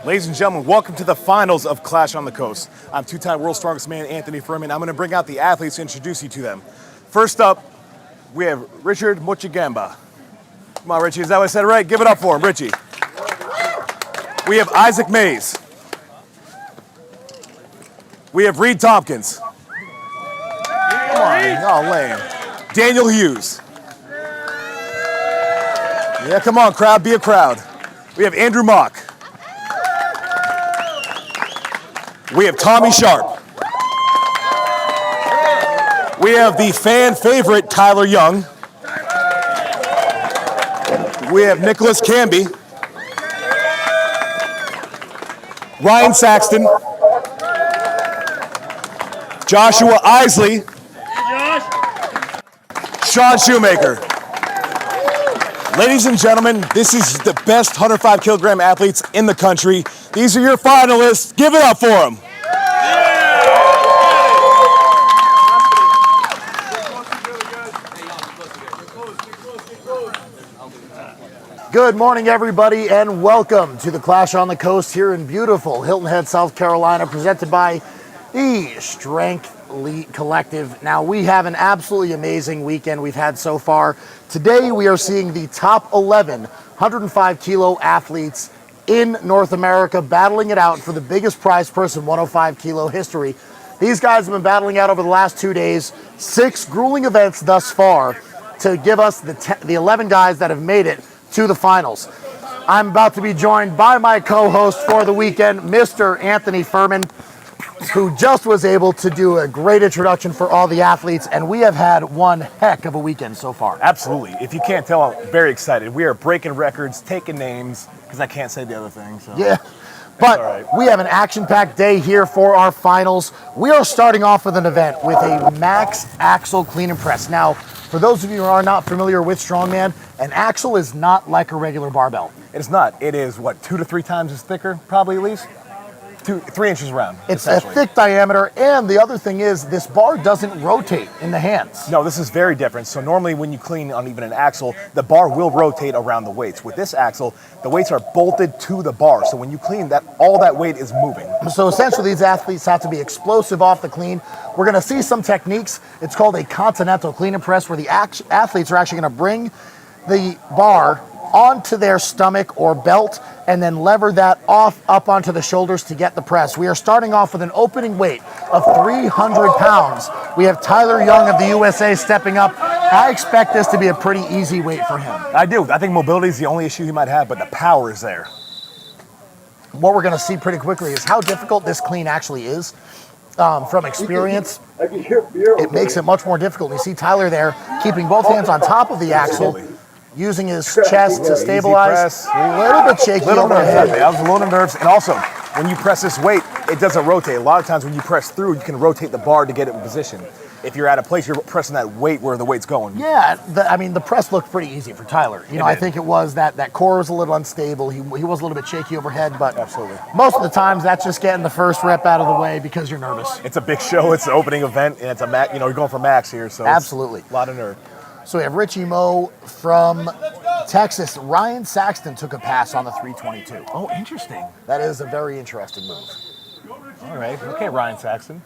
Ladies and gentlemen, welcome to the finals of Clash on the Coast. I'm two-time World's Strongest Man, Anthony Furman. I'm going to bring out the athletes and introduce you to them. First up, we have Richard Mochigamba. Come on, Richie, is that what I said right? Give it up for him, Richie. We have Isaac Mays. We have Reed Tompkins. Come on, oh, lame. Daniel Hughes. Yeah, come on, crowd, be a crowd. We have Andrew Mock. We have Tommy Sharp. We have the fan favorite, Tyler Young. We have Nicholas Camby. Ryan Saxton. Joshua Isley. Sean Shoemaker. Ladies and gentlemen, this is the best 105 kilogram athletes in the country. These are your finalists. Give it up for them. Good morning, everybody, and welcome to the Clash on the Coast here in beautiful Hilton Head, South Carolina, presented by the Strength Elite Collective. Now, we have an absolutely amazing weekend we've had so far. Today, we are seeing the top 11 105-kilo athletes in North America battling it out for the biggest prize purse in 105-kilo history. These guys have been battling out over the last 2 days, 6 grueling events thus far to give us the 11 guys that have made it to the finals. I'm about to be joined by my co-host for the weekend, Mr. Anthony Furman, who just was able to do a great introduction for all the athletes, and we have had one heck of a weekend so far. Absolutely. If you can't tell, I'm very excited. We are breaking records, taking names, because I can't say the other thing. So. Yeah, but we have an action-packed day here for our finals. We are starting off with an event with a max axle clean and press. Now, for those of you who are not familiar with strongman, an axle is not like a regular barbell. It's not. It is, what, 2 to 3 times as thicker, probably at least? 3 inches around. It's a thick diameter, and the other thing is this bar doesn't rotate in the hands. No, this is very different. So normally when you clean on even an axle, the bar will rotate around the weights. With this axle, the weights are bolted to the bar. So when you clean, all that weight is moving. So essentially these athletes have to be explosive off the clean. We're going to see some techniques. It's called a continental clean and press, where the athletes are actually going to bring the bar onto their stomach or belt and then lever that up onto the shoulders to get the press. We are starting off with an opening weight of 300 pounds. We have Tyler Young of the USA stepping up. I expect this to be a pretty easy weight for him. I do. I think mobility is the only issue he might have, but the power is there. What we're going to see pretty quickly is how difficult this clean actually is. From experience, it makes it much more difficult. You see Tyler there keeping both hands on top of the axle, using his chest to stabilize. A little bit shaky overhead. I was a little nervous. And also, when you press this weight, it doesn't rotate. A lot of times when you press through, you can rotate the bar to get it in position. If you're at a place, you're pressing that weight where the weight's going. Yeah, the press looked pretty easy for Tyler. You know, I think it was that core was a little unstable. He was a little bit shaky overhead, but absolutely, most of the times that's just getting the first rep out of the way because you're nervous. It's a big show. It's an opening event, and it's a max. You know, you're going for max here, so absolutely, a lot of nerve. So we have Richie Moe from Texas. Ryan Saxton took a pass on the 322. Oh, interesting. That is a very interesting move. All right. Okay, Ryan Saxton.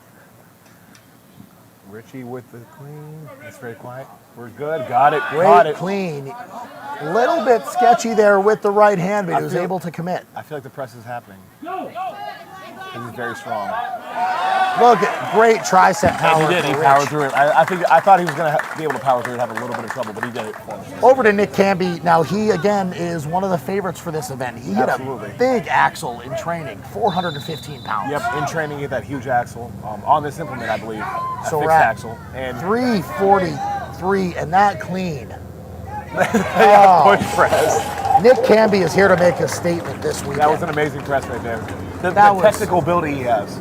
Richie with the clean. It's very quiet. We're good. Got it. Great clean. A little bit sketchy there with the right hand, but he was able to commit. I feel like the press is happening. He's very strong. Look at great tricep power. And he did. He powered through it. I thought he was going to be able to power through it, have a little bit of trouble, but he did it for him. Over to Nick Camby. Now, he, again, is one of the favorites for this event. He hit a big axle in training, 415 pounds. Yep, in training, he hit that huge axle on this implement, I believe. So fixed axle. And 343, and that clean. Push press. Nick Camby is here to make a statement this weekend. That was an amazing press right there. The technical ability he has.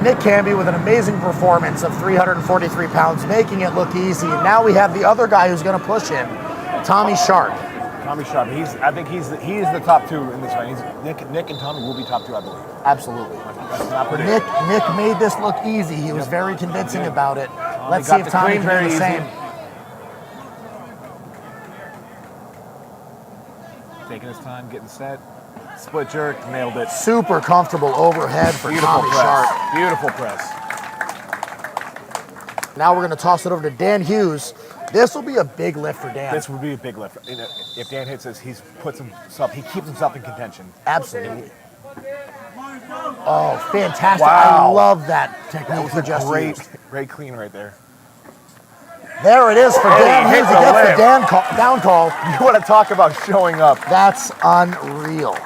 Nick Camby with an amazing performance of 343 pounds, making it look easy. And now we have the other guy who's going to push him, Tommy Sharp. Tommy Sharp. I think he's the top 2 in this fight. Nick and Tommy will be top 2, I believe. Absolutely. Nick made this look easy. He was very convincing about it. Let's see if Tommy can do the same. Taking his time, getting set. Split jerk, nailed it. Super comfortable overhead for Beautiful Tommy press. Sharp. Beautiful press. Now we're going to toss it over to Dan Hughes. This will be a big lift for Dan. This would be a big lift. You know, if Dan hits this, he keeps himself in contention. Absolutely. Oh, fantastic. Wow. I love that technique. That was he a just used. great clean right there. There it is for Dan he Hughes. hit He the gets the lift. down call. You want to talk about showing up. That's unreal.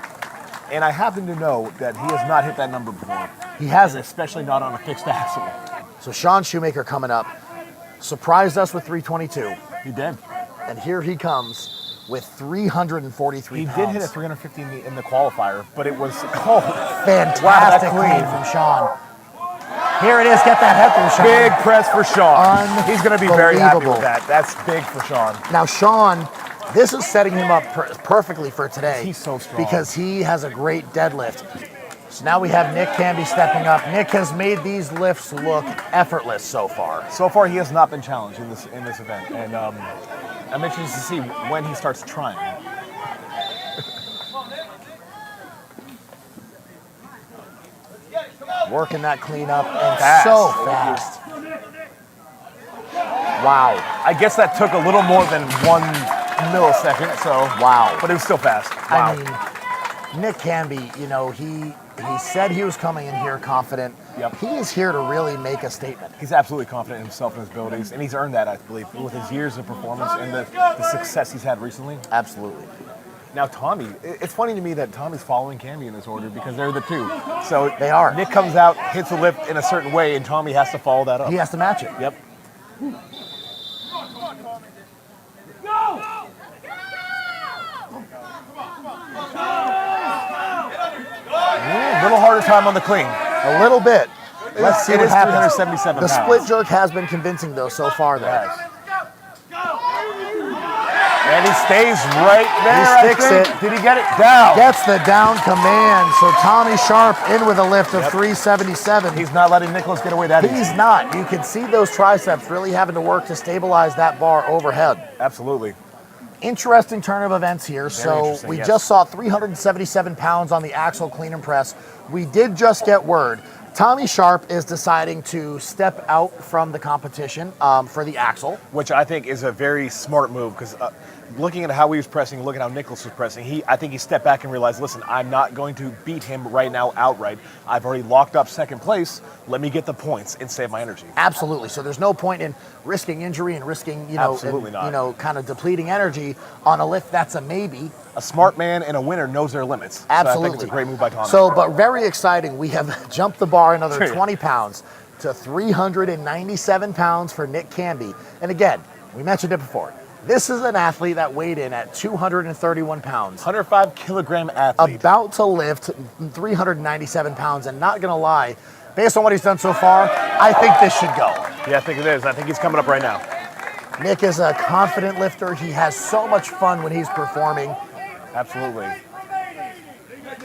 And I happen to know that he has not hit that number before. He hasn't. Especially not on a fixed axle. So Sean Shoemaker coming up. Surprised us with 322. He did. And here he comes with 343 He pounds. did hit a 350 in the qualifier, but it was Fantastic wow, clean from Sean. Here it is. Get that head through, Sean. Big press for Sean. He's going to be very happy with that. That's big for Sean. Now, Sean, this is setting him up perfectly for today. He's so strong. Because he has a great deadlift. So now we have Nick Canby stepping up. Nick has made these lifts look effortless so far. So far, he has not been challenged in this event, and I'm interested to see when he starts trying. Working that clean up and Fast. so fast. Wow. I guess that took a little more than 1 millisecond, so Wow. but it was still fast. Wow. I mean, Nick Canby, you know, he said he was coming in here confident. Yep. He is here to really make a statement. He's absolutely confident in himself and his abilities, and he's earned that, I believe, with his years of performance and the success he's had recently. Absolutely. Now, Tommy, it's funny to me that Tommy's following Canby in this order because they're the two. So They are. Nick comes out, hits a lift in a certain way, and Tommy has to follow that up. He has to match it. Yep. A little harder time on the clean. A little bit. Let's see It what is happens. 377 The pounds. split jerk has been convincing, though, so far there. Yes. And he stays right there. He sticks I think. it. Did he get it down? Gets the down command. So Tommy Sharp in with a lift of 377. He's not letting Nicholas get away that He's easy. not. You can see those triceps really having to work to stabilize that bar overhead. Absolutely. Interesting turn of events here. So interesting, we yes. just saw 377 pounds on the axle clean and press. We did just get word. Tommy Sharp is deciding to step out from the competition for the axle. Which I think is a very smart move because looking at how he was pressing, looking at how Nicholas was pressing, I think he stepped back and realized, listen, I'm not going to beat him right now outright. I've already locked up second place. Let me get the points and save my energy. Absolutely. So there's no point in risking injury and risking, Absolutely not. kind of depleting energy on a lift that's a maybe. A smart man and a winner knows their limits. Absolutely. So I think it's a great move by Tommy. So, but very exciting. We have jumped the bar another 20 pounds to 397 pounds for Nick Canby. And again, we mentioned it before. This is an athlete that weighed in at 231 pounds. 105 kilogram athlete. About to lift 397 pounds. And not going to lie, based on what he's done so far, I think this should go. Yeah, I think it is. I think he's coming up right now. Nick is a confident lifter. He has so much fun when he's performing. Absolutely.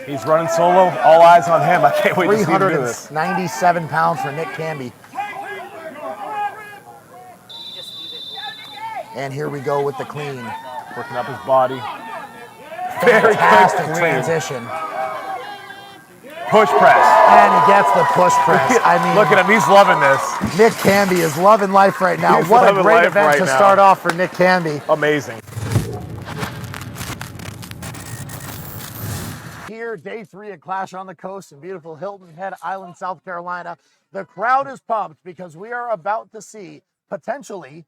He's running solo. All eyes on him. I can't wait to see him do this. 397 pounds for Nick Canby. And here we go with the clean. Working up his body. Very Fantastic quick clean. transition. Push press. And he gets the push press. I mean, Look at him. He's loving this. Nick Canby is loving life right now. He's What a loving great life event right to now. start off for Nick Canby. Amazing. Here, day 3 at Clash on the Coast in beautiful Hilton Head Island, South Carolina. The crowd is pumped because we are about to see potentially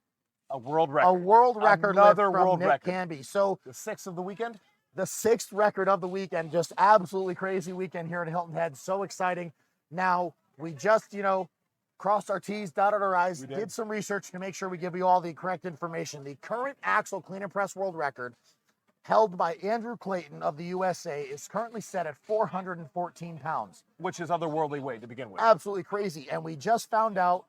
A world record. a world record Another lift from world Nick record. Canby. So The 6th of the weekend? the 6th record of the weekend, just absolutely crazy weekend here at Hilton Head. So exciting. Now, we just, crossed our T's, dotted our I's, did some research to make sure we give you all the correct information. The current axle clean and press world record held by Andrew Clayton of the USA is currently set at 414 pounds. Which is otherworldly weight to begin with. Absolutely crazy. And we just found out,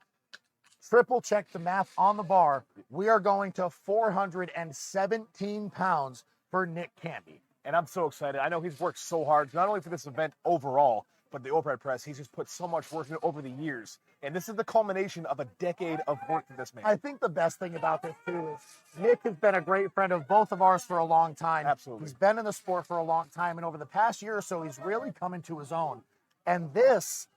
triple check the math on the bar, we are going to 417 pounds for Nick Canby. And I'm so excited. I know he's worked so hard, not only for this event overall, but the overhead press. He's just put so much work in over the years And this is the culmination of a decade of work for this man. I think the best thing about this too is Nick has been a great friend of both of ours for a long time. Absolutely. He's been in the sport for a long time, and over the past year or so, he's really come into his own. And this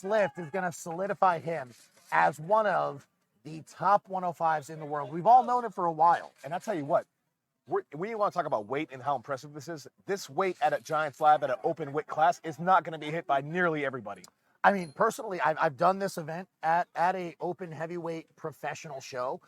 lift is going to solidify him as one of the top 105s in the world. We've all known it for a while. And I'll tell you what, we want to talk about weight and how impressive this is. This weight at a giant slab at an open weight class is not going to be hit by nearly everybody. I mean, personally, I've done this event at a open heavyweight professional show.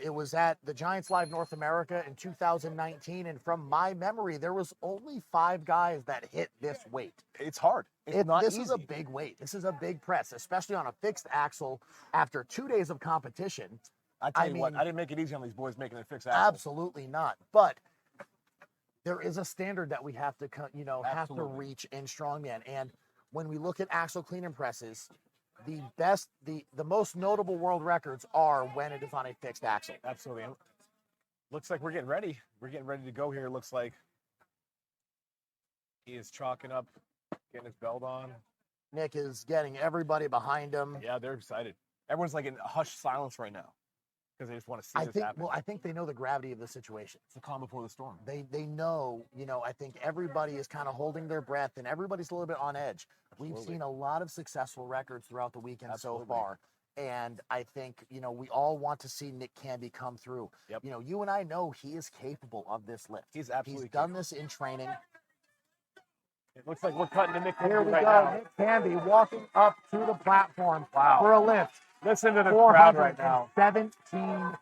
It was at the Giants Live North America in 2019, and from my memory, there was only 5 guys that hit this weight. It's hard. It's not this easy. is a big weight. This is a big press, especially on a fixed axle after 2 days of competition. I tell you what, I didn't make it easy on these boys making it fixed axle. Absolutely not. But there is a standard that we have to, have to reach in strongman. And when we look at axle clean and presses, the most notable world records are when it is on a fixed axle. Absolutely. Looks like we're getting ready. We're getting ready to go here. Looks like he is chalking up, getting his belt on. Nick is getting everybody behind him. Yeah, they're excited. Everyone's like in hushed silence right now because they just want to see this happen. Well, I think they know the gravity of the situation. It's the calm before the storm. They know, I think everybody is kind of holding their breath and everybody's a little bit on edge. Absolutely. We've seen a lot of successful records throughout the weekend so far. And I think, we all want to see Nick Canby come through. Yep. You and I know he is capable of this lift. He's absolutely done this in training. It looks like we're cutting to Nick Canby Here we right go. now. Nick Canby walking up to the platform for a lift. Listen to the crowd right now. 17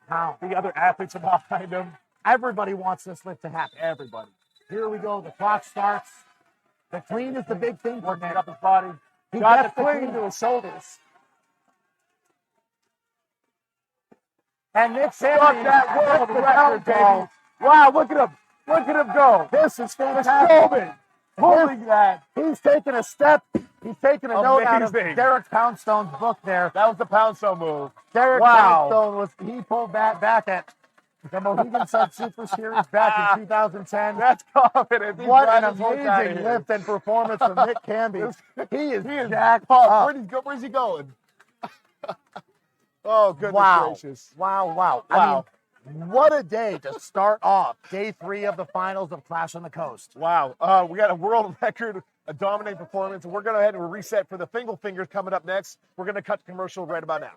pounds. The other athletes are behind him. Everybody wants this lift to happen. Everybody. Here we go. The clock starts. The clean is the big thing for Working Nick. up his body. He Got gets the clean to his shoulders. And Nick Fuck Canby that world record, baby. go. Wow, look at him. Look at him go. This is fantastic. Holy that. He's taking a step. He's taking a note out of Amazing. Derek Poundstone's book there. That was the Poundstone move. Derek Wow. Poundstone he pulled that back at the Mohegan Sun Super Series back in 2010. That's confident. He's What an riding his horse out of amazing here. lift and performance from Nick Canby. He is jacked up. Where's he going? Oh, goodness gracious. Wow. I mean, what a day to start off day 3 of the finals of Clash on the Coast. Wow. We got a world record, a dominant performance, and we're going to head and reset for the Fingal Fingers coming up next. We're going to cut to commercial right about now.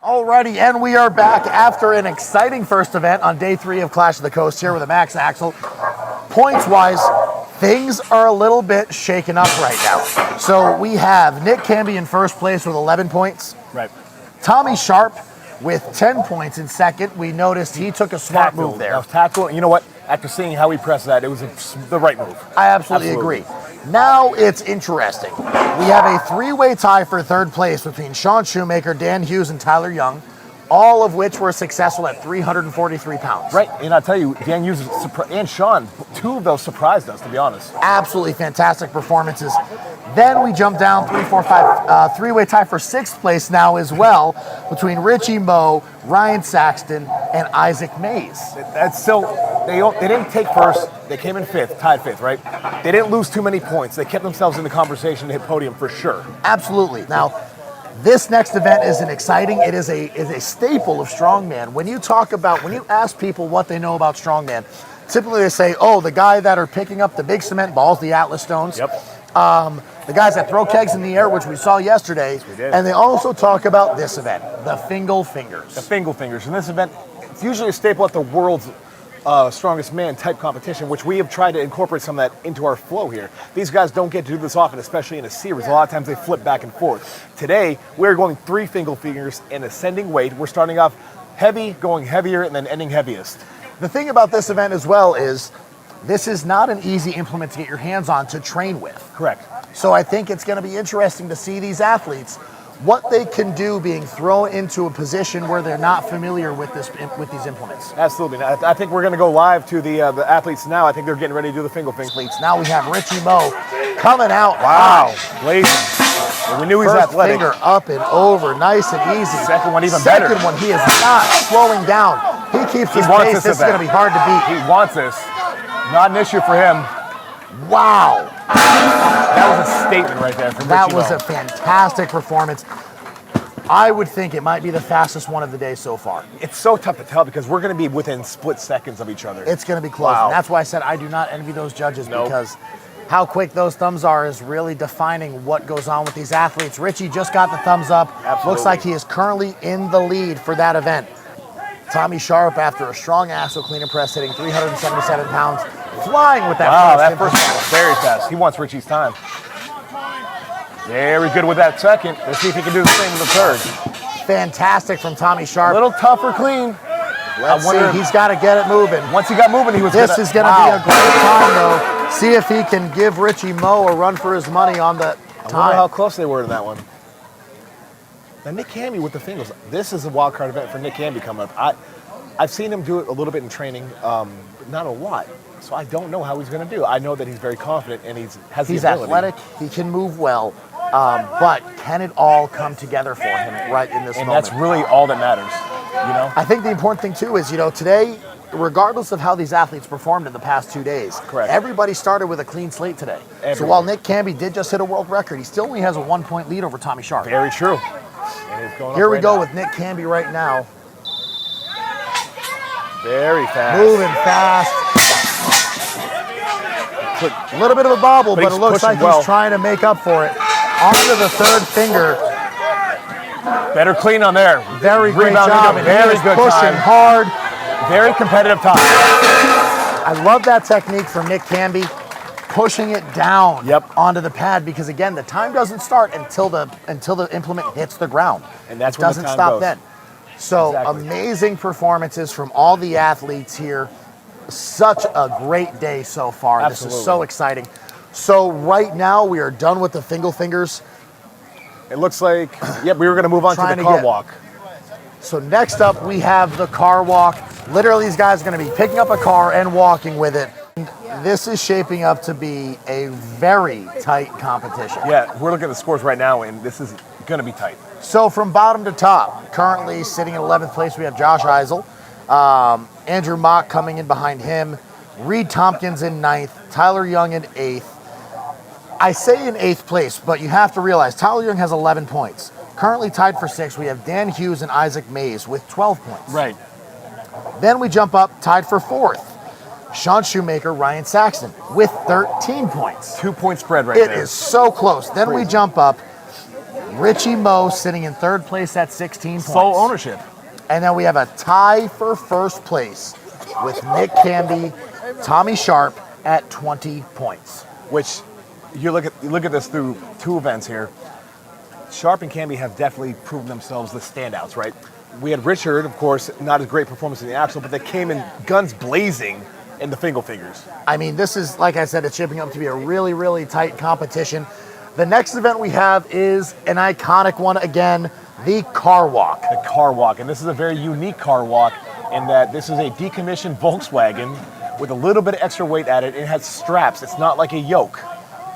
Alrighty, and we are back after an exciting first event on day 3 of Clash of the Coast here with the Max Axle. Points-wise, things are a little bit shaken up right now. So we have Nick Canby in first place with 11 points. Right. Tommy Sharp with 10 points in second. We noticed he took a smart move there. That was tactical. You know what? After seeing how he pressed that, it was the right move. I absolutely agree. Now it's interesting. We have a 3-way tie for third place between Sean Shoemaker, Dan Hughes, and Tyler Young, all of which were successful at 343 pounds. Right, and I'll tell you, Dan Hughes and Sean, 2 of those surprised us, to be honest. Absolutely fantastic performances. Then we jump down 3, 4, 5, 3-way tie for 6th place now as well between Richie Moe, Ryan Saxton, and Isaac Mays. That's still, they didn't take first, they came in 5th, tied 5th, right? They didn't lose too many points. They kept themselves in the conversation to hit podium for sure. Absolutely. Now, this next event is an exciting, it is a staple of strongman. When you ask people what they know about strongman, typically they say, oh, the guy that are picking up the big cement balls, the Atlas Stones. Yep. The guys that throw kegs in the air, which we saw yesterday. Yes, we did. And they also talk about this event, the Fingal Fingers. The Fingal Fingers. And this event, it's usually a staple at the world's strongest man type competition, which we have tried to incorporate some of that into our flow here. These guys don't get to do this often, especially in a series. A lot of times they flip back and forth. Today, we're going 3 Fingal Fingers in ascending weight. We're starting off heavy, going heavier, and then ending heaviest. The thing about this event as well is this is not an easy implement to get your hands on to train with. Correct. So I think it's going to be interesting to see these athletes, what they can do being thrown into a position where they're not familiar with these implements. Absolutely. I think we're going to go live to the athletes now. I think they're getting ready to do the Fingal Fingers. Now we have Richie Moe coming out. Wow. Blazing. Well, we knew he was First athletic. finger up and over, nice and easy. Second one even better. Second one, he is not slowing down. He keeps his wants pace. this This is going to be hard to beat. He wants this. Not an issue for him. Wow. That was a statement right there from That Richie was Mo. a fantastic performance. I would think it might be the fastest one of the day so far. It's so tough to tell because we're going to be within split seconds of each other. It's going to be close. Wow. And that's why I said I do not envy those judges Nope. because how quick those thumbs are is really defining what goes on with these athletes. Richie just got the thumbs up. Absolutely. Looks like he is currently in the lead for that event. Tommy Sharp, after a strong axle clean and press, hitting 377 pounds, flying with that Wow, that first first one was very fast. He wants Richie's time. Very good with that second. Let's see if he can do the same with the third. Fantastic from Tommy A Sharp. little tougher clean. Let's see, he's got to get it moving. Once he got moving, he was This is going to be a great time, though. See if he can give Richie Mo a run for his money on the I wonder how time. close they were to that one. Now, Nick Camby with the fingers. This is a wild card event for Nick Camby coming up. I've seen him do it a little bit in training, but not a lot. So I don't know how he's going to do. I know that he's very confident and has the He's ability. athletic. He can move well. But can it all come together for him right in this And moment? that's really all that matters, you know? I think the important thing, too, is, today, regardless of how these athletes performed in the past 2 days, Correct. everybody started with a clean slate today. So Everyone. while Nick Camby did just hit a world record, he still only has a 1-point lead over Tommy Sharp. Very true. And he's going Here up we right go now. with Nick Camby right now. Very fast. Moving fast. A little bit of a bobble, but But it he's looks like pushing well. he's trying to make up for it. Onto the third finger. Better clean on there. Very great Rebounding job. a And very he is good pushing time. hard. Very competitive time. I love that technique from Nick Camby, pushing it down Yep. onto the pad because again, the time doesn't start until the implement hits the ground. And that's it when the doesn't time stop goes. then. So Exactly. amazing performances from all the athletes here. Such a great day so far. This Absolutely. is so exciting. So right now we are done with the finger fingers. It looks like, yep, we were going to move on to Trying the to car get- walk. So next up we have the car walk. Literally these guys are going to be picking up a car and walking with it. This is shaping up to be a very tight competition. Yeah, we're looking at the scores right now, and this is going to be tight. So from bottom to top, currently sitting in 11th place, we have Josh Eisel. Andrew Mock coming in behind him. Reed Tompkins in 9th. Tyler Young in 8th. I say in 8th place, but you have to realize Tyler Young has 11 points. Currently tied for 6th, we have Dan Hughes and Isaac Mays with 12 points. Right. Then we jump up, tied for 4th. Sean Shoemaker, Ryan Saxton with 13 points. 2-point spread right It there. is so close. Then we Crazy. jump up. Richie Mo sitting in 3rd place at 16 points. Sole ownership. And then we have a tie for 1st place with Nick Camby, Tommy Sharp at 20 points. Which you look at this through 2 events here. Sharp and Camby have definitely proven themselves the standouts, right? We had Richard, of course, not a great performance in the axle, but they came in guns blazing in the finger fingers. I mean, this is, like I said, it's shaping up to be a really, really tight competition. The next event we have is an iconic one again, the car walk. The car walk, and this is a very unique car walk in that this is a decommissioned Volkswagen with a little bit of extra weight added. It has straps. It's not like a yoke.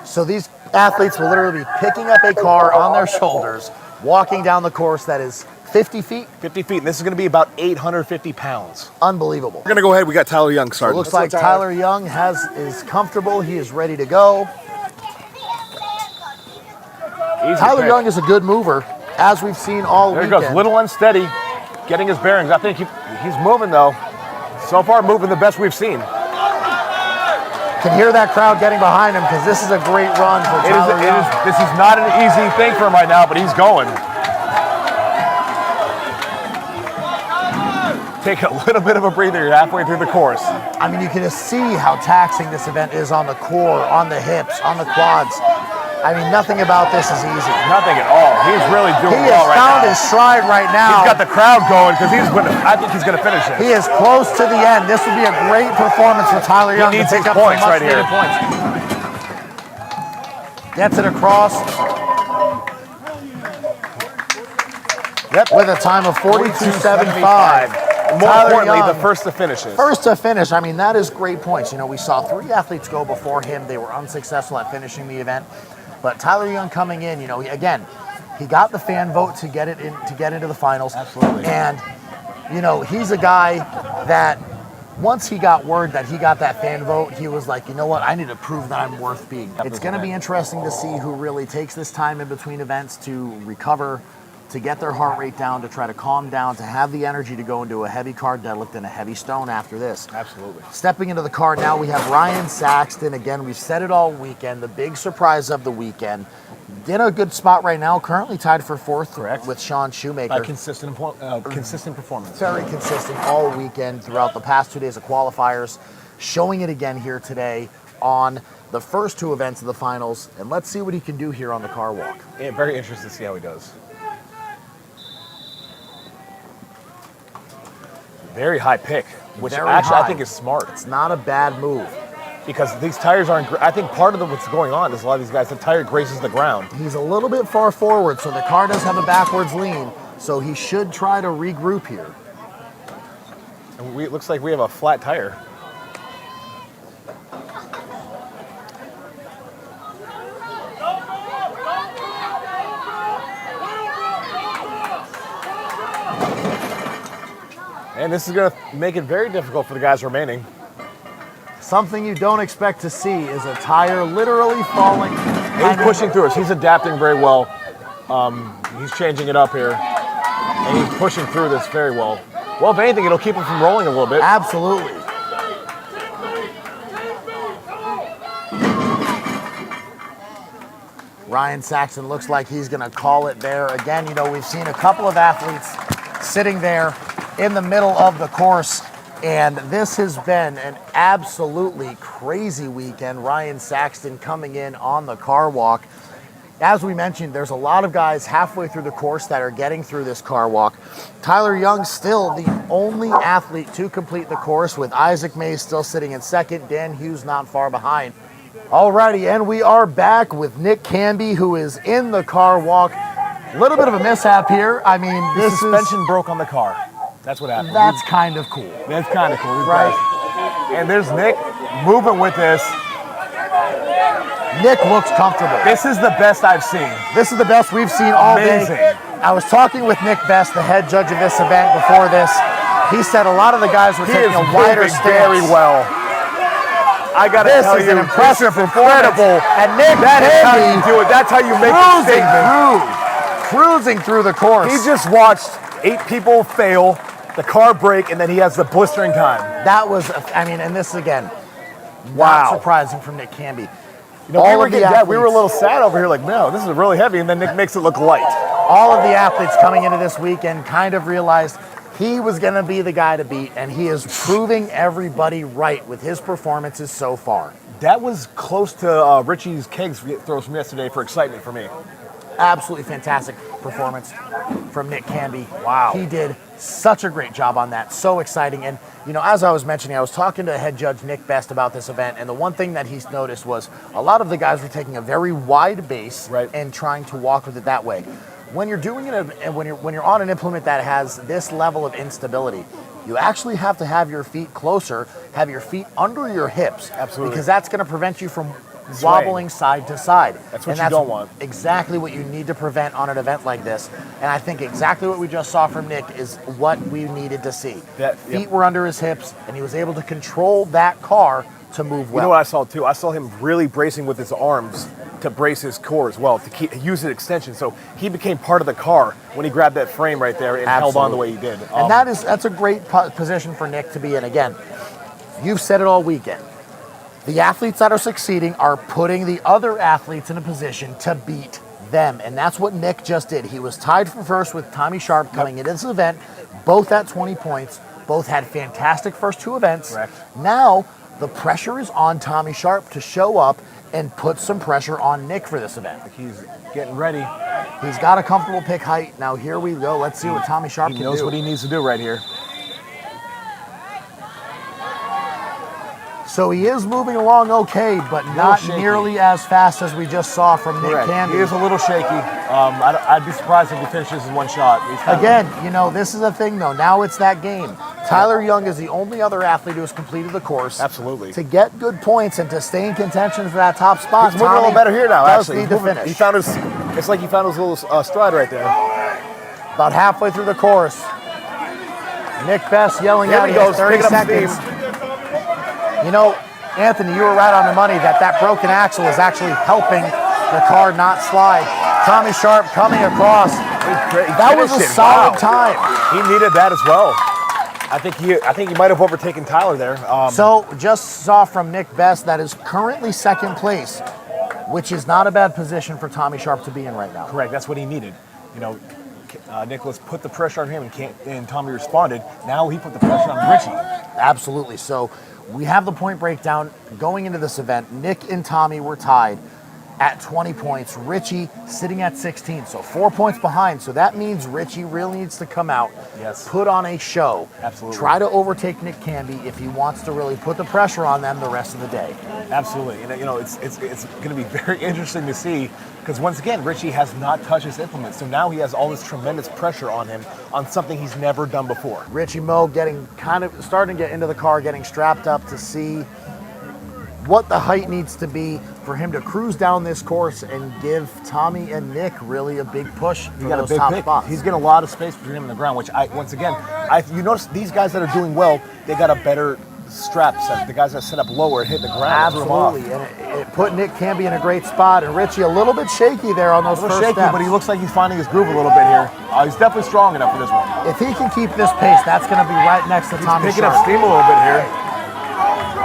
So these athletes will literally be picking up a car on their shoulders, walking down the course that is 50 feet. 50 feet, and this is going to be about 850 pounds. Unbelievable. We're going to go ahead. We got Tyler Young It starting. looks like Tyler Young is comfortable. He is ready to go. Easy Tyler pick. Young is a good mover, as we've seen all There he weekend. goes, little unsteady, getting his bearings. I think he's moving though. So far, moving the best we've seen. Can hear that crowd getting behind him because this is a great run for Tyler Young. This is not an easy thing for him right now, but he's going. Take a little bit of a breather. You're halfway through the course. I mean, you can just see how taxing this event is on the core, on the hips, on the quads. I mean, nothing about this is easy. Nothing at all. He's really doing He well has right found now. his stride right now. He's got the crowd going because I think he's going to finish it. He is close to the end. This would be a great performance for Tyler Young needs to pick his up some points right here. much-needed points. Gets it across. Yep. With a time of 42.75. More Tyler importantly, Young, the first to finish it. First to finish, I mean, that is great points. You know, we saw 3 athletes go before him. They were unsuccessful at finishing the event. But Tyler Young coming in, you know, again, he got the fan vote to get into the finals. Absolutely. And you know, he's a guy that once he got word that he got that fan vote, he was like, you know what, I need to prove that I'm worth being. It's going to be interesting to see who really takes this time in between events to recover, to get their heart rate down, to try to calm down, to have the energy to go into a heavy car deadlift and a heavy stone after this. Absolutely. Stepping into the car now, we have Ryan Saxton. Again, we've said it all weekend, the big surprise of the weekend. In a good spot right now, currently tied for fourth. Correct. With Sean Shoemaker. By consistent performance. Very consistent all weekend throughout the past 2 days of qualifiers. Showing it again here today on the first two events of the finals. And let's see what he can do here on the car walk. Yeah, very interested to see how he does. Very high pick, which Very actually high. I think is smart. It's not a bad move. Because these tires aren't, I think part of what's going on is a lot of these guys, the tire graces the ground. He's a little bit far forward, so the car does have a backwards lean, so he should try to regroup here. And it looks like we have a flat tire. And this is going to make it very difficult for the guys remaining. Something you don't expect to see is a tire literally falling. He's pushing through us. He's adapting very well. He's changing it up here. And he's pushing through this very well. Well, if anything, it'll keep him from rolling a little bit. Absolutely. Ryan Saxton looks like he's going to call it there. Again, you know, we've seen a couple of athletes sitting there in the middle of the course, and this has been an absolutely crazy weekend. Ryan Saxton coming in on the car walk. As we mentioned, there's a lot of guys halfway through the course that are getting through this car walk. Tyler Young still the only athlete to complete the course, with Isaac Mays still sitting in second, Dan Hughes not far behind. Alrighty, and we are back with Nick Canby, who is in the car walk. A little bit of a mishap here. I mean, The suspension broke on the car. That's what happened. That's kind of cool. That's kind of cool. Right. And there's Nick moving with this. Nick looks comfortable. This is the best I've seen. This is the best we've seen all Amazing. day. I was talking with Nick Best, the head judge of this event, before this. He said a lot of the guys were He taking is a wider moving stance. very well. I gotta This tell is you, an impressive this is performance. incredible. And Nick That is how Canby you do it. That's how you make a statement. cruising through the course. He just watched 8 people fail, the car break, and then he has the blistering time. That was, I mean, and this again, Wow. not surprising from Nick Canby. You know, we were a little sad over here, like, no, this is really heavy, and then Nick makes it look light. All of the athletes coming into this weekend kind of realized he was going to be the guy to beat, and he is proving everybody right with his performances so far. That was close to Richie's kegs throws from yesterday for excitement for me. Absolutely fantastic performance from Nick Canby. Wow. He did such a great job on that. So exciting. And, you know, as I was mentioning, I was talking to head judge Nick Best about this event, and the one thing that he's noticed was a lot of the guys were taking a very wide base and trying to walk with it that way. When you're doing it, and when you're on an implement that has this level of instability, you actually have to have your feet closer, have your feet under your hips. Absolutely. Because that's going to prevent you from wobbling side to side. That's what you don't want. Exactly what you need to prevent on an event like this. And I think exactly what we just saw from Nick is what we needed to see. Feet were under his hips, and he was able to control that car to move well. You know what I saw too? I saw him really bracing with his arms to brace his core as well, to use an extension. So he became part of the car when he grabbed that frame right there and held on the way he did. And that's a great position for Nick to be in. Again, you've said it all weekend. The athletes that are succeeding are putting the other athletes in a position to beat them. And that's what Nick just did. He was tied for first with Tommy Sharp coming into this event, both at 20 points, both had fantastic first two events. Correct. Now, the pressure is on Tommy Sharp to show up and put some pressure on Nick for this event. He's getting ready. He's got a comfortable pick height. Now here we go. Let's see what Tommy Sharp can do. He knows what he needs to do right here. So he is moving along okay, but not nearly as fast as we just saw from Nick Canby. He is a little shaky. I'd be surprised if he finishes in one shot. Again, you know, this is a thing, though. Now it's that game. Tyler Young is the only other athlete who has completed the course. Absolutely. To get good points and to stay in contention for that top spot. He's moving a little better here now, actually. Need to finish. He found his, it's like he found his little stride right there. About halfway through the course. Nick Best yelling There out he he has goes, 30 picking up steam. seconds. You know, Anthony, you were right on the money that broken axle is actually helping the car not slide. Tommy Sharp coming across. That was a solid time. He needed that as well. I think he might have overtaken Tyler there. So just saw from Nick Best that is currently second place, which is not a bad position for Tommy Sharp to be in right now. Correct. That's what he needed. You know, Nicholas put the pressure on him, and Tommy responded. Now he put the pressure on Richie. Absolutely. So we have the point breakdown going into this event. Nick and Tommy were tied at 20 points. Richie sitting at 16, so 4 points behind. So that means Richie really needs to come out, put on a show, try to overtake Nick Canby if he wants to really put the pressure on them the rest of the day. Absolutely. And, you know, it's going to be very interesting to see because, once again, Richie has not touched his implement. So now he has all this tremendous pressure on him on something he's never done before. Richie Moe starting to get into the car, getting strapped up to see what the height needs to be for him to cruise down this course and give Tommy and Nick really a big push for those top spots. He's getting a lot of space between him and the ground, which you notice these guys that are doing well, they got a better strap set. The guys that set up lower hit the ground. Absolutely, and it put Nick Canby in a great spot, and Richie a little bit shaky there on those first steps. But he looks like he's finding his groove a little bit here. He's definitely strong enough for this one. If he can keep this pace, that's going to be right next to Tommy Sharp. Picking up steam a little bit here.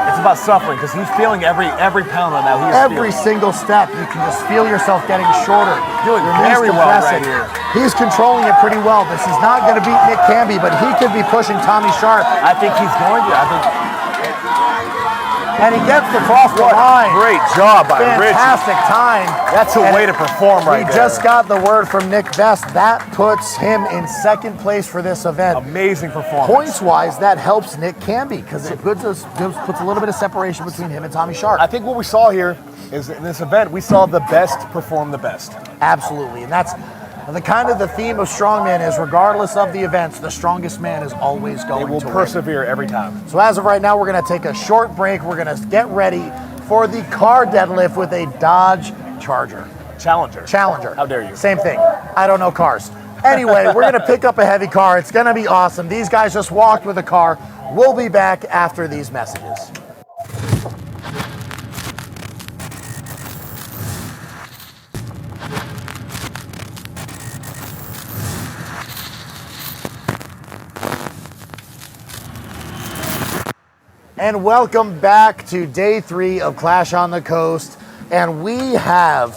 It's about suffering because he's feeling every pound on that. Every single step, you can just feel yourself getting shorter. Doing very well right here. He's controlling it pretty well. This is not going to beat Nick Canby, but he could be pushing Tommy Sharp. I think he's going to. And he gets across the line. Great job by Richie. Fantastic time. That's a way to perform right there. We just got the word from Nick Best. That puts him in second place for this event. Amazing performance. Points-wise, that helps Nick Canby because it puts a little bit of separation between him and Tommy Sharp. I think what we saw here is in this event, we saw the best perform the best. Absolutely, and that's the theme of Strongman is regardless of the events, the strongest man is always going to win. They will persevere every time. So as of right now, we're going to take a short break. We're going to get ready for the car deadlift with a Dodge Charger. Challenger. How dare you? Same thing. I don't know cars. Anyway, we're going to pick up a heavy car. It's going to be awesome. These guys just walked with a car. We'll be back after these messages. And welcome back to day 3 of Clash on the Coast. And we have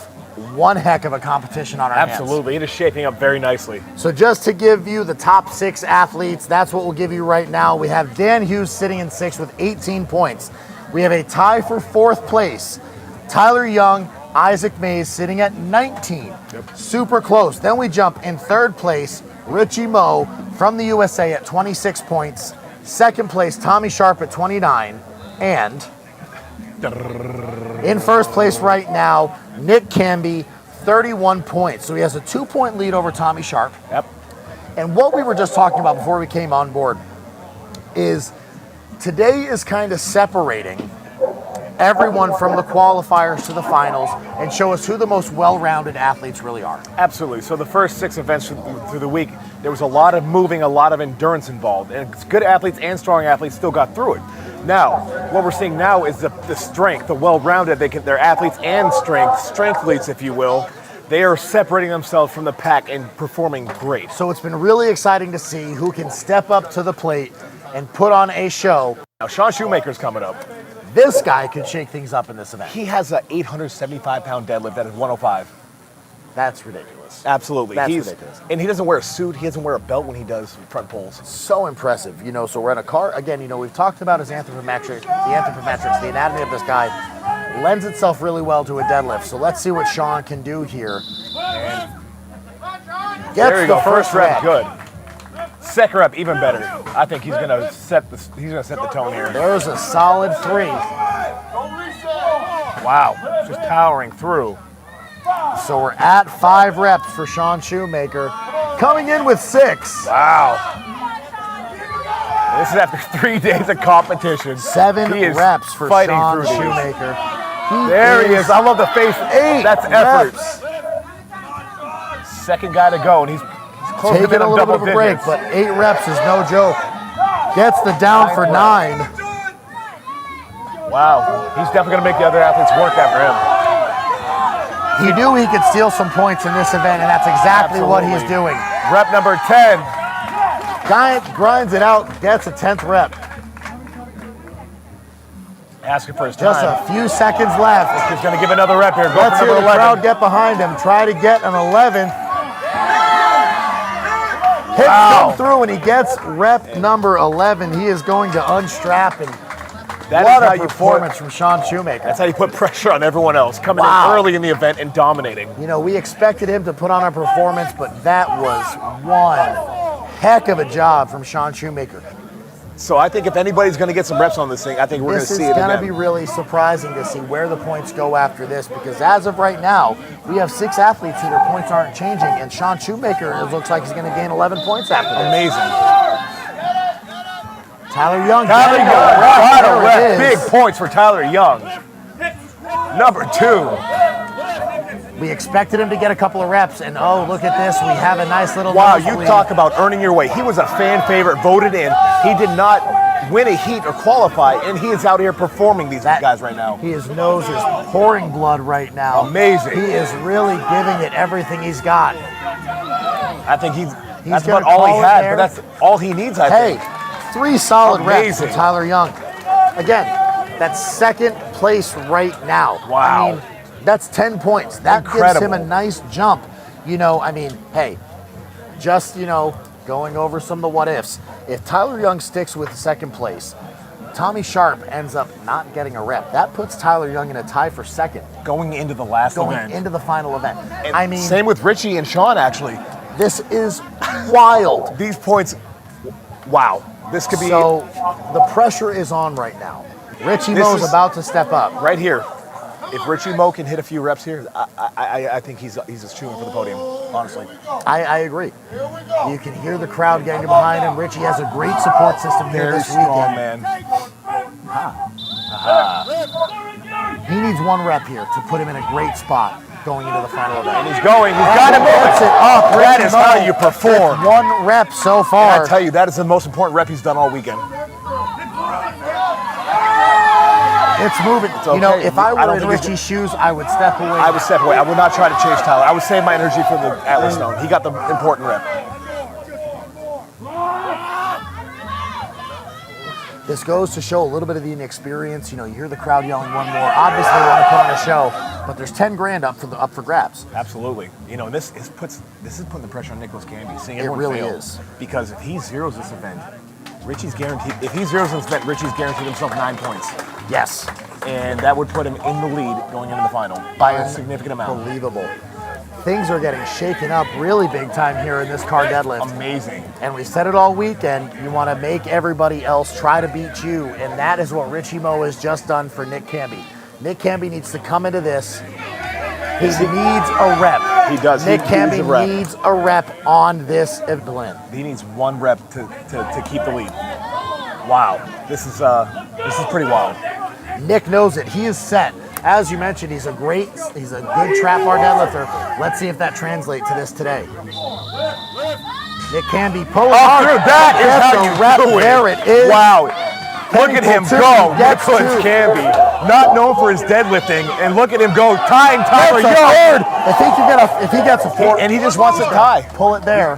one heck of a competition on our hands. Absolutely. It is shaping up very nicely. So just to give you the top 6 athletes, that's what we'll give you right now. We have Dan Hughes sitting in 6th with 18 points. We have a tie for 4th place. Tyler Young, Isaac Mays sitting at 19. Super close. Then we jump in 3rd place, Richie Moe from the USA at 26 points. 2nd place, Tommy Sharp at 29. And in 1st place right now, Nick Canby, 31 points. So he has a 2-point lead over Tommy Sharp. And what we were just talking about before we came on board is today is kind of separating everyone from the qualifiers to the finals and show us who the most well-rounded athletes really are. Absolutely. So the first 6 events through the week, there was a lot of moving, a lot of endurance involved. And good athletes and strong athletes still got through it. Now, what we're seeing now is the strength, the well-rounded. They're athletes and strength leads, if you will. They are separating themselves from the pack and performing great. So it's been really exciting to see who can step up to the plate and put on a show. Now, Sean Shoemaker's coming up. This guy could shake things up in this event. He has an 875-pound deadlift that is 105. That's ridiculous. Absolutely. That's ridiculous. And he doesn't wear a suit. He doesn't wear a belt when he does front pulls. So impressive. So we're in a car. Again, we've talked about his anthropometrics, the anatomy of this guy lends itself really well to a deadlift. So let's see what Sean can do here. And there you go. First rep, good. Second rep, even better. I think he's gonna set the tone here. There's a solid 3. Wow, just powering through. So we're at 5 reps for Sean Shoemaker, coming in with 6. Wow. This is after 3 days of competition. 7 reps for Sean Shoemaker. There he is. I love the face. 8. That's effort. Second guy to go, and he's close to taking a little bit of a break, digits. but 8 reps is no joke. Gets the down for 9. Wow, he's definitely going to make the other athletes work after him. He knew he could steal some points in this event, and that's exactly what he's doing. Rep number 10. Guy grinds it out, gets a 10th rep. Asking for his time. Just a few seconds left. He's going to give another rep here. Go Let's for hear number the 11. crowd get behind him. Try to get an 11. Hits come through, and he gets rep number 11. He is going to unstrap, and what a performance from Sean Shoemaker. That's how you put pressure on everyone else, coming in early in the event and dominating. You know, we expected him to put on a performance, but that was one heck of a job from Sean Shoemaker. So I think if anybody's going to get some reps on this thing, I think we're going to see it again. This is going to be really surprising to see where the points go after this, because as of right now, we have 6 athletes who their points aren't changing, and Sean Shoemaker, it looks like he's going to gain 11 points after this. Amazing. Tyler Young. Tyler Young got a rep. Big points for Tyler Young. Number 2. We expected him to get a couple of reps, and oh, look at this. We have a nice little... Wow, you talk about earning your way. He was a fan favorite, voted in. He did not win a heat or qualify, and he is out here performing these guys right now. His nose is pouring blood right now. Amazing. He is really giving it everything he's got. I think that's about all he had, but that's all he needs, I think. 3 solid reps from Tyler Young. Again, that's second place right now. Wow. I mean, that's 10 points. That gives him a nice jump. You know, I mean, hey, just, you know, going over some of the what ifs. If Tyler Young sticks with second place, Tommy Sharp ends up not getting a rep. That puts Tyler Young in a tie for second. Going into the last event. Going into the final event. And I mean, same with Richie and Sean, actually. This is wild. These points, wow. This could be... So the pressure is on right now. Richie Mo's about to step up. Right here. If Richie Mo can hit a few reps here, I think he's just chewing for the podium, honestly. I agree. You can hear the crowd getting behind him. Richie has a great support system here this strong, weekend. Man. He needs 1 rep here to put him in a great spot going into the final event. And he's going. He's got it moving. Gets it up. That is how you perform. 1 rep so far. And I tell you, that is the most important rep he's done all weekend. It's moving. It's okay. You know, if I were in Richie's shoes, I would step away. I would step away. I would not try to chase Tyler. I would save my energy for the Atlas Stone. He got the important rep. This goes to show a little bit of the inexperience. You know, you hear the crowd yelling 1 more. Obviously, they want to put on a show, but there's 10 grand up for grabs. Absolutely. You know, this is putting the pressure on Nicholas Canby. Seeing everyone really fail. is. Because if he zeroes this event, Richie's guaranteed. If he zeroes this event, Richie's guaranteed himself 9 points. Yes. And that would put him in the lead going into the final by a significant amount. Unbelievable. Things are getting shaken up really big time here in this car deadlift. Amazing. And we said it all weekend, you want to make everybody else try to beat you, and that is what Richie Mo has just done for Nick Canby. Nick Canby needs to come into this. He needs a rep. He does. Nick Canby needs a rep on this event. He needs 1 rep to keep the lead. Wow. This is pretty wild. Nick knows it. He is set. As you mentioned, he's a good trap bar deadlifter. Let's see if that translates to this today. Nick Canby pulling hard. That is how you do it. There it is. Wow. Look at him go, Nicholas Canby. Not known for his deadlifting, and look at him go, tying Tyler Young. I think if he gets a 4, and he just wants to tie. Pull it there.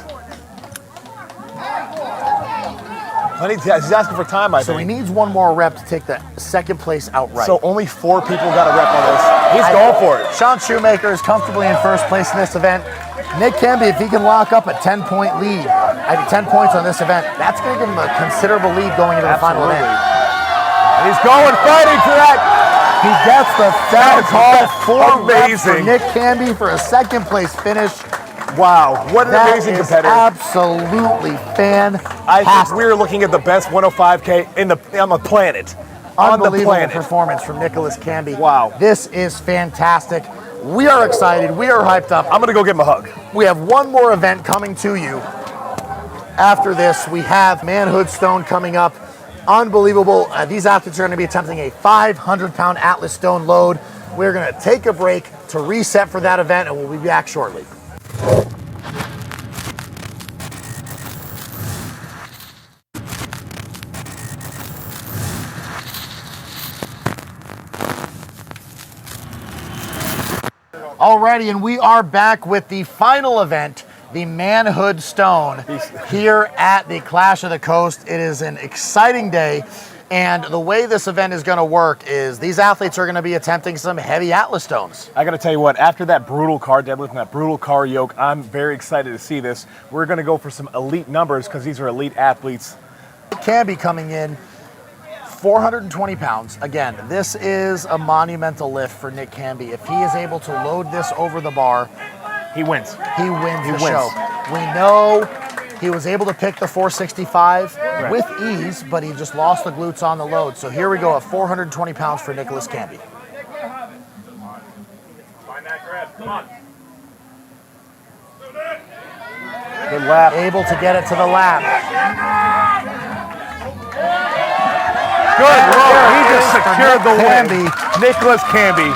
He's asking for time, I think. So he needs 1 more rep to take the second place outright. So only 4 people got a rep on this. He's going for it. Sean Shoemaker is comfortably in first place in this event. Nick Canby, if he can lock up a 10-point lead, 10 points on this event, that's going to give him a considerable lead going into the final event. And he's going, fighting for that. He gets the foul call. 4 reps for Amazing. Nick Canby for a second place finish. Wow, what an amazing competitor. Absolutely fantastic. I think we're looking at the best 105K on the planet. Unbelievable performance from Nicholas Canby. Wow. This is fantastic. We are excited. We are hyped up. I'm going to go give him a hug. We have 1 more event coming to you. After this, we have Manhood Stone coming up. Unbelievable. These athletes are going to be attempting a 500-pound Atlas Stone load. We're going to take a break to reset for that event, and we'll be back shortly. Alrighty, and we are back with the final event, the Manhood Stone, here at the Clash of the Coast. It is an exciting day, and the way this event is going to work is these athletes are going to be attempting some heavy Atlas stones. I got to tell you what, after that brutal car deadlift and that brutal car yoke, I'm very excited to see this. We're going to go for some elite numbers because these are elite athletes. Can be coming in 420 pounds. Again, this is a monumental lift for Nick Canby. If he is able to load this over the bar, he wins. He wins the show. We know he was able to pick the 465 with ease, but he just lost the glutes on the load. So here we go at 420 pounds for Nicholas Canby. Find that grab. Come on. Good lap. Able to get it to the lap. Good roll. He just secured the win. Nicholas Canby,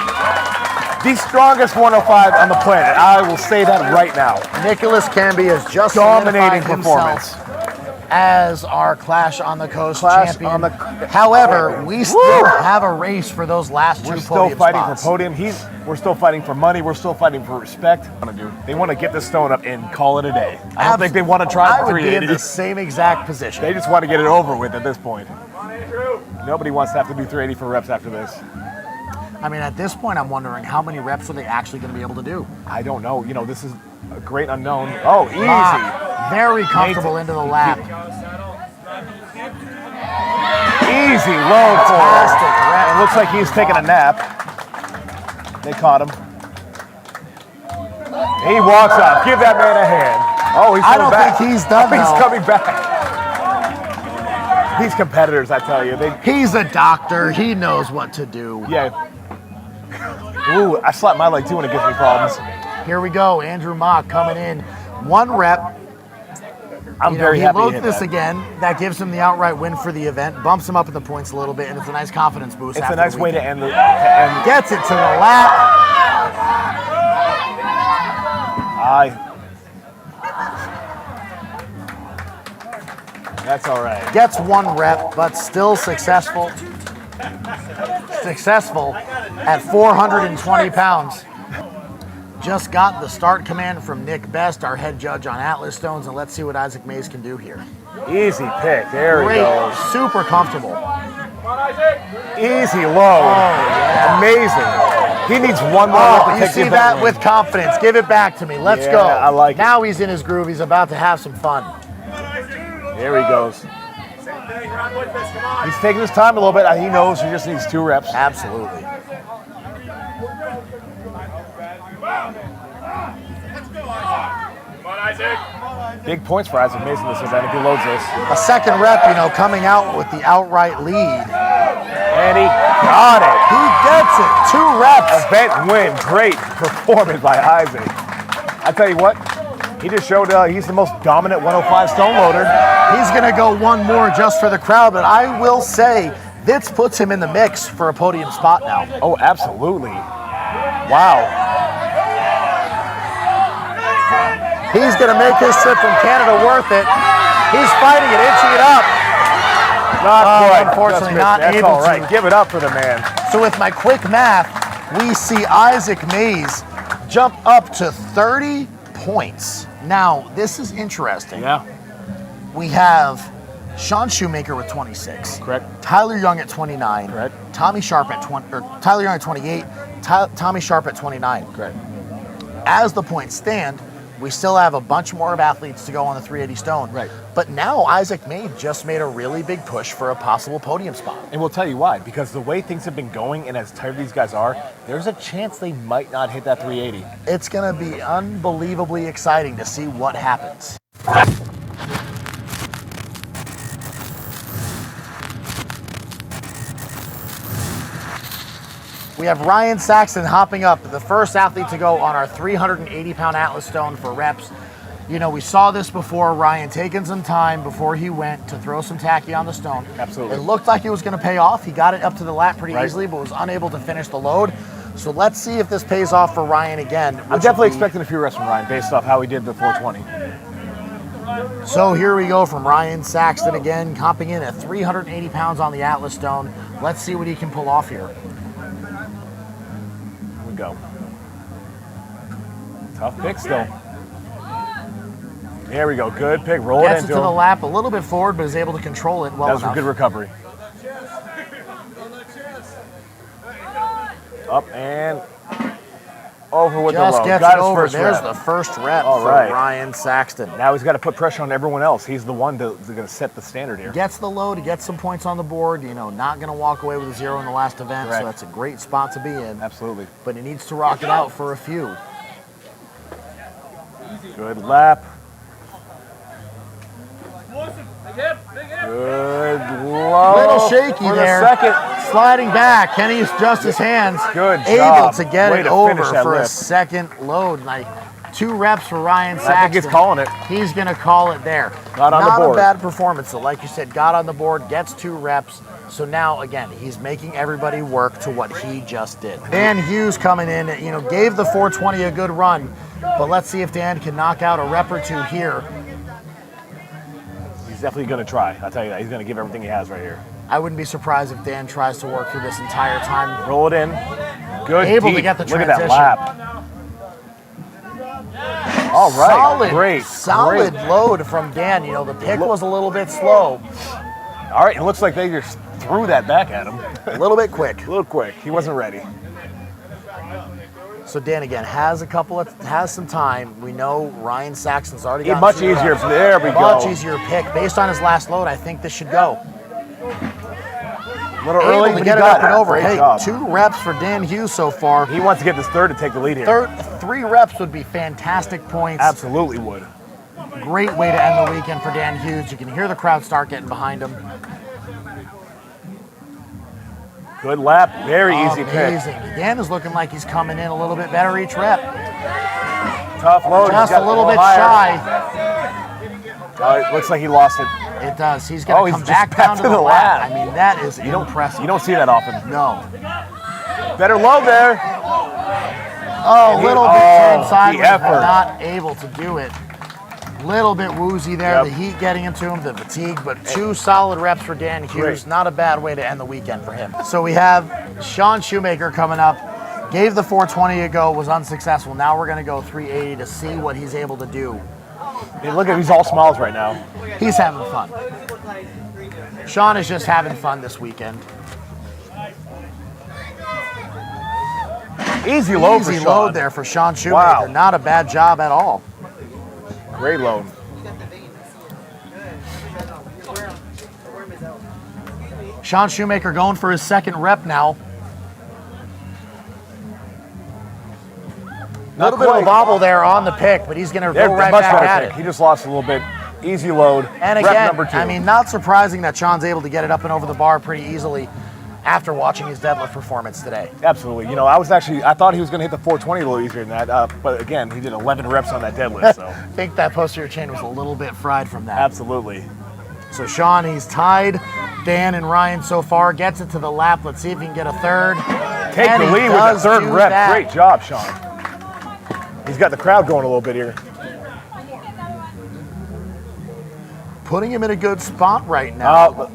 the strongest 105 on the planet. I will say that right now. Nicholas Canby is just dominating performance as our Clash on the Coast champion. However, we still have a race for those last two podium spots. We're still fighting for podium. We're still fighting for money. We're still fighting for respect. They want to get this stone up and call it a day. I don't think they want to try the 380. I would be in the same exact position. They just want to get it over with at this point. Nobody wants to have to do 380 for reps after this. I mean, at this point, I'm wondering how many reps are they actually going to be able to do? I don't know. You know, this is a great unknown. Oh, easy. Very comfortable into the lap. Easy, low pull. It looks like he's taking a nap. They caught him. He walks up. Give that man a hand. Oh, he's coming back. I don't think he's done, He's coming back. These competitors, I tell you. He's a doctor. He knows what to do. Yeah. Ooh, I slap my leg too when it gives me problems. Here we go. Andrew Mock coming in. 1 rep. I'm very happy he loads this again. That gives him the outright win for the event. Bumps him up in the points a little bit, and it's a nice confidence boost. It's a nice way to end the. Gets it to the lap. That's all right. Gets 1 rep, but still successful. Successful at 420 pounds. Just got the start command from Nick Best, our head judge on Atlas Stones, and let's see what Isaac Mays can do here. Easy pick. There he goes. Super comfortable. Easy low. Oh, yeah. Amazing. He needs 1 more. You see that with confidence. Give it back to me. Let's go. I like it. Now he's in his groove. He's about to have some fun. There he goes. He's taking his time a little bit. He knows he just needs 2 reps. Absolutely. Big points for Isaac Mason this event if he loads this. A 2nd rep, coming out with the outright lead. And he got it. He gets it. 2 reps. Event win. Great performance by Isaac. I tell you what, he just showed he's the most dominant 105 stone loader. He's going to go 1 more just for the crowd, but I will say this puts him in the mix for a podium spot now. Oh, absolutely. Wow. He's going to make his trip from Canada worth it. He's fighting it, inching it up. Unfortunately, not able to. That's all right. Give it up for the man. So with my quick math, we see Isaac Mays jump up to 30 points. Now, this is interesting. Yeah. We have Sean Shoemaker with 26. Correct. Tyler Young at 29. Correct. Tommy Sharp at Tyler Young at 28. Tommy Sharp at 29. Correct. As the points stand, we still have a bunch more of athletes to go on the 380 stone. Right. But now Isaac May just made a really big push for a possible podium spot. And we'll tell you why. Because the way things have been going and as tired these guys are, there's a chance they might not hit that 380. It's going to be unbelievably exciting to see what happens. We have Ryan Saxton hopping up, the first athlete to go on our 380-pound Atlas Stone for reps. We saw this before, Ryan taking some time before he went to throw some tacky on the stone. Absolutely. It looked like it was going to pay off. He got it up to the lap pretty easily, but was unable to finish the load. So let's see if this pays off for Ryan again. I'm definitely expecting a few reps from Ryan based off how he did the 420. So here we go from Ryan Saxton again, comping in at 380 pounds on the Atlas Stone. Let's see what he can pull off here. Here we go. Tough pick still. There we go. Good pick. Roll it Gets into it to the him. lap, a little bit forward, but is able to control it well That was a enough. good recovery. Up and over with Just the low. gets Got it his over. first There's rep. the first rep All for right. Ryan Saxton. Now he's got to put pressure on everyone else. He's the one that's going to set the standard here. Gets the load, he gets some points on the board. You know, not going to walk away with a 0 in the last event, Correct. so that's a great spot to be in. Absolutely. But he needs to rock it out for a few. Good lap. Good low. Little shaky for the there. second. Sliding back. Can he adjust his hands? Good Able job. to get Way it to over finish that for a lift. second load. Like 2 reps for Ryan Saxton. I think he's calling it. He's going to call it there. Got on the Not board. a bad performance. So like you said, got on the board, gets 2 reps. So now, again, he's making everybody work to what he just did. Dan Hughes coming in, you know, gave the 420 a good run. But let's see if Dan can knock out a rep or 2 here. He's definitely going to try. I'll tell you that. He's going to give everything he has right here. I wouldn't be surprised if Dan tries to work through this entire time. Roll it in. Good. Able to deep. get the Look at that transition. lap. All right. Solid, Great. solid Great. load from Dan. You know, the pick was a little bit slow, All right. It looks like they just threw that back at him. a little bit quick. A little quick. He wasn't ready. So Dan again has some time. We know Ryan Saxton's already got Much 2 easier. reps. There we go. Much easier pick. Based on his last load, I think this should go. A little early, Able but to he get it got up and over. Great Hey, job. 2 reps for Dan Hughes so far. He wants to get this third to take the lead here. 3 reps would be fantastic points. Absolutely would. Great way to end the weekend for Dan Hughes. You can hear the crowd start getting behind him. Good lap. Very easy pick. Amazing. Dan is looking like he's coming in a little bit better each rep. Tough load. Just He's a got little bit higher. shy. It looks like he lost it. It does. He's going to he's come just back down to the lap. I mean, that is impressive. You don't see that often. No. Better load there. Oh, little bit turned the sideways, but effort. not able to do it. Little bit woozy there. Yep. The heat getting into him, the fatigue, but 2 solid reps for Dan Hughes. Great. Not a bad way to end the weekend for him. So we have Sean Shoemaker coming up. Gave the 420 a go, was unsuccessful. Now we're going to go 380 to see what he's able to do. Hey, look at he's all smiles right now. He's having fun. Sean is just having fun this weekend. Easy load for Easy Sean. load there for Sean Shoemaker. Wow. Not a bad job at all. Great load. Sean Shoemaker going for his 2nd rep now. A little bit of a bobble there on the pick, but he's going to go right much back better at pick. it. He just lost a little bit. Easy load. And Rep again, number 2. I mean, not surprising that Sean's able to get it up and over the bar pretty easily after watching his deadlift performance today. Absolutely. You know, I thought he was going to hit the 420 a little easier than that. But again, he did 11 reps on that deadlift. So I think that posterior chain was a little bit fried from that. absolutely. So Sean, he's tied Dan and Ryan so far. Gets it to the lap. Let's see if he can get a 3rd. Take And the he lead with does the 3rd do rep. that. Great job, Sean. He's got the crowd going a little bit here. Putting him in a good spot right now.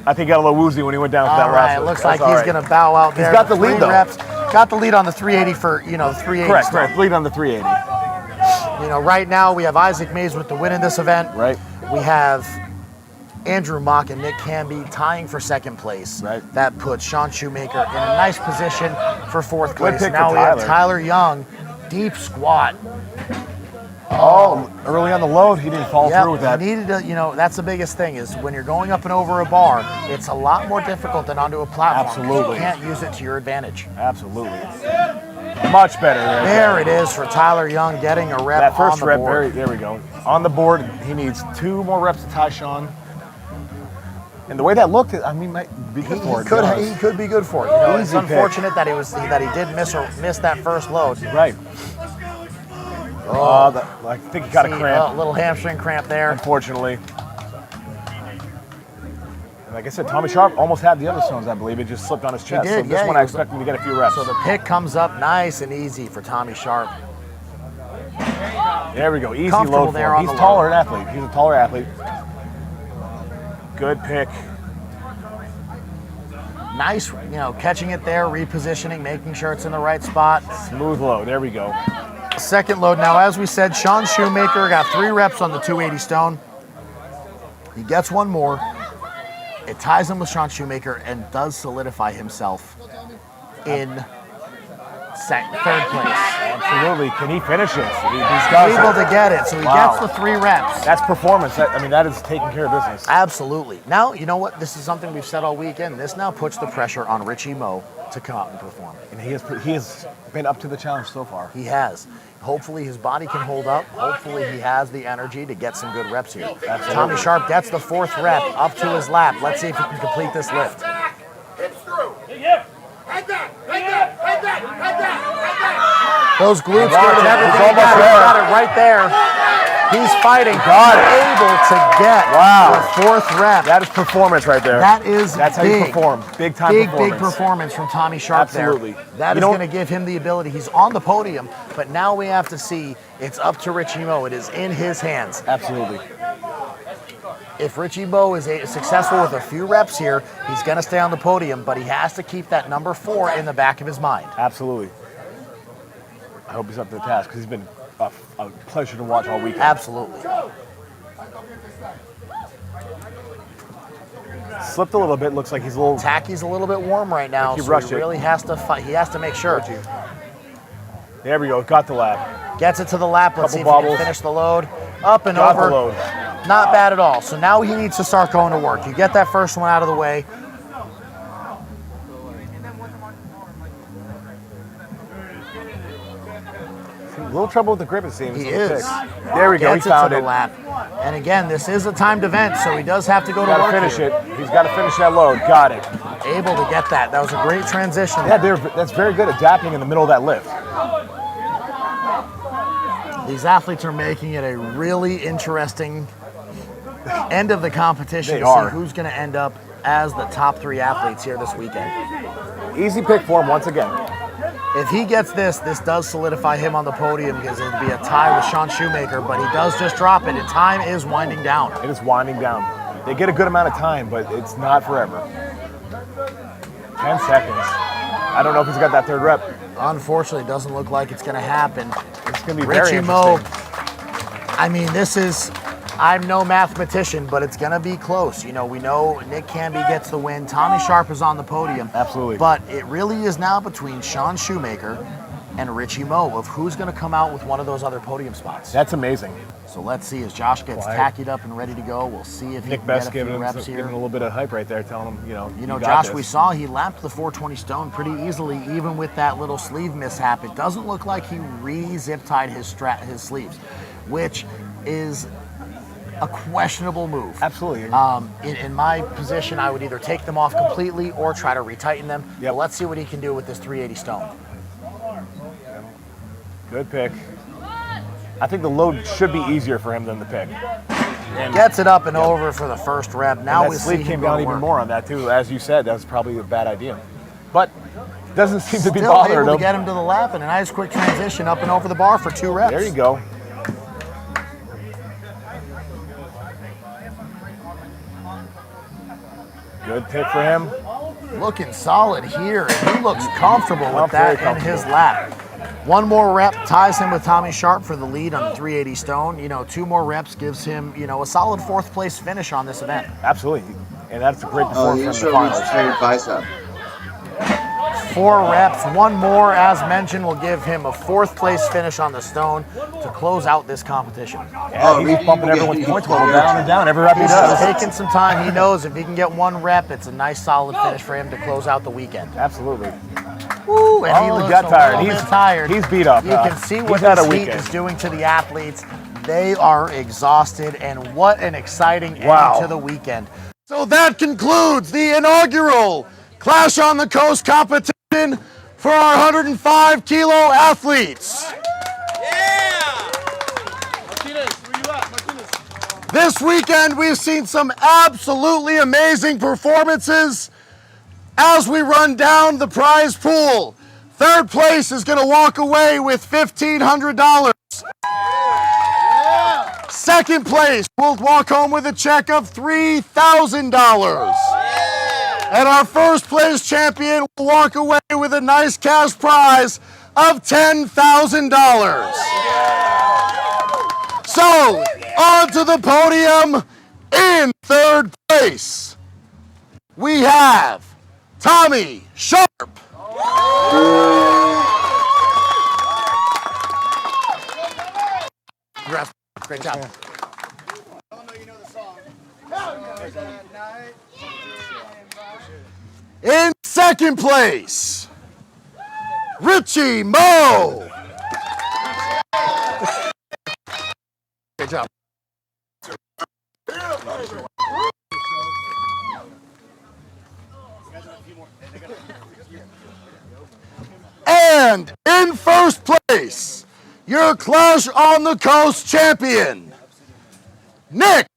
I think he got a little woozy when he went down for All that right, last it one. looks That's like all he's right. going to bow out there. got the 3 lead, though. reps. Got the lead on the 380 for, the 380. Correct, still. correct. Lead on the 380. Right now we have Isaac Mays with the win in this event. Right. We have Andrew Mock and Nick Camby tying for 2nd place. Right. That puts Sean Shoemaker in a nice position for 4th place. pick Now for we have Tyler. Tyler Young, deep squat. Oh, early on the load, he didn't fall through with that. He needed to, that's the biggest thing is when you're going up and over a bar, it's a lot more difficult than onto a platform. 'cause Absolutely. You can't use it to your advantage. Absolutely. Much better. There it is for Tyler Young getting a rep That first on the rep, board. there we go. On the board, he needs 2 more reps to tie Sean. And the way that looked, I mean, might be good for it. to be honest. He could be good for it. It's Easy pick. unfortunate that he did miss that first load. Right. I think he got a cramp, A little hamstring cramp there. unfortunately. And like I said, Tommy Sharp almost had the other stones, I believe. It just slipped on his chest. did, So this yeah, one he I was- expect him to get a few reps. So the pick comes up nice and easy for Tommy Sharp. There we go. Easy Comfortable load for there him. on He's the taller load. an athlete. He's a taller athlete. Good pick. Nice, catching it there, repositioning, making sure it's in the right spot. Smooth load. There we go. Second load. Now, as we said, Sean Shoemaker got 3 reps on the 280 stone. He gets one more. It ties him with Sean Shoemaker and does solidify himself in third place. Absolutely. Can he finish it? He's able to get it, so he gets the 3 reps. That's performance. That is taking care of business. Absolutely. Now, you know what? This is something we've said all weekend. This now puts the pressure on Richie Moe to come out and perform. And he has been up to the challenge so far. He has. Hopefully his body can hold up. Hopefully he has the energy to get some good reps here. Absolutely. Tommy Sharp gets the 4th rep up to his lap. Let's see if he can complete this lift. Those glutes giving everything. Got it right there. He's fighting. Able to get the 4th rep. That is performance right there. That's how you perform. Big time performance. Big performance from Tommy Sharp. Absolutely. There. That is going to give him the ability. He's on the podium, but now we have to see it's up to Richie Moe. It is in his hands. Absolutely. If Richie Moe is successful with a few reps here, he's going to stay on the podium, but he has to keep that number 4 in the back of his mind. Absolutely. I hope he's up to the task because he's been a pleasure to watch all weekend. Absolutely. Slipped a little bit. Looks like he's a little... Tacky's a little bit warm right now, he so he really has to fight. He has to make sure. There we go. Got the lap. Gets it to the lap. Let's see if he can finish the load. Up and Got over. the load. Not bad at all. So now he needs to start going to work. You get that first one out of the way. A little trouble with the grip, it seems. He is. There we go. He found it. Lap. And again, this is a timed event, so he does have to go to work. Finish it. He's got to finish that load. Got it. Able to get that. That was a great transition. Yeah, that's very good adapting in the middle of that lift. These athletes are making it a really interesting end of the competition to see who's going to end up as the top 3 athletes here this weekend. Easy pick for him once again. If he gets this does solidify him on the podium because it'd be a tie with Sean Shoemaker, but he does just drop it, and time is winding down. It is winding down. They get a good amount of time, but it's not forever. 10 seconds. I don't know if he's got that 3rd rep. Unfortunately, it doesn't look like it's going to happen. It's going to be Richie very interesting. Moe, I mean, I'm no mathematician, but it's going to be close. You know, we know Nick Canby gets the win. Tommy Sharp is on the podium. Absolutely. But it really is now between Sean Shoemaker and Richie Moe of who's going to come out with one of those other podium spots. That's amazing. So let's see as Josh gets tackied up and ready to go. We'll see if he can get a few reps here. Giving a little bit of hype right there, telling him, you know, Josh, we saw he lapped the 420 stone pretty easily, even with that little sleeve mishap. It doesn't look like he re-zip tied his sleeves, which is a questionable move. Absolutely. In my position, I would either take them off completely or try to retighten them. Yep. But let's see what he can do with this 380 stone. Good pick. I think the load should be easier for him than the pick. And gets it up and over for the first rep. Now we see sleeve came down even more on that too. As you said, that was probably a bad idea. But doesn't seem to be bothered. Still able to get him to the lap and a nice quick transition up and over the bar for 2 reps. There you go. Good pick for him. Looking solid here. He looks comfortable with that in his lap. One more rep ties him with Tommy Sharp for the lead on the 380 stone. 2 more reps gives him, a solid 4th place finish on this event. Absolutely. And that's a great performance from the finals. 4 reps, 1 more, as mentioned, will give him a 4th place finish on the stone to close out this competition. Yeah, he's bumping everyone's points level down and down every rep he does. He's taking some time. He knows if he can get 1 rep, it's a nice solid finish for him to close out the weekend. Absolutely. Ooh, and he looks a little bit tired. He's beat up. You can see what this heat is doing to the athletes. They are exhausted, and what an exciting end to the weekend. So that concludes the inaugural Clash on the Coast competition for our 105 kilo athletes. Yeah! Martinez, where you at? Martinez. This weekend we've seen some absolutely amazing performances as we run down the prize pool. 3rd place is going to walk away with $1,500. Yeah. 2nd place will walk home with a check of $3,000. And our 1st place champion will walk away with a nice cash prize of $10,000. So, onto the podium in third place, we have Tommy Sharp. Congrats. Great job. In second place, Richie Mo. Good job. And in first place, your Clash on the Coast champion, Nick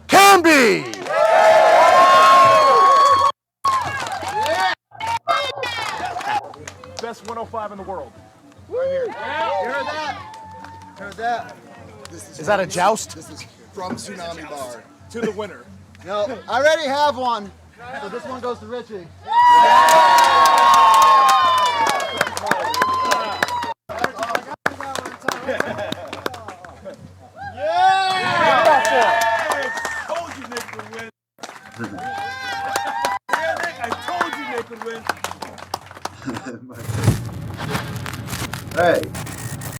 Canby. Best 105 in the world. Right here. You heard that? Heard that? Is that a joust? This is from Tsunami Bar. To the winner. No, I already have one. So this one goes to Richie. Hey.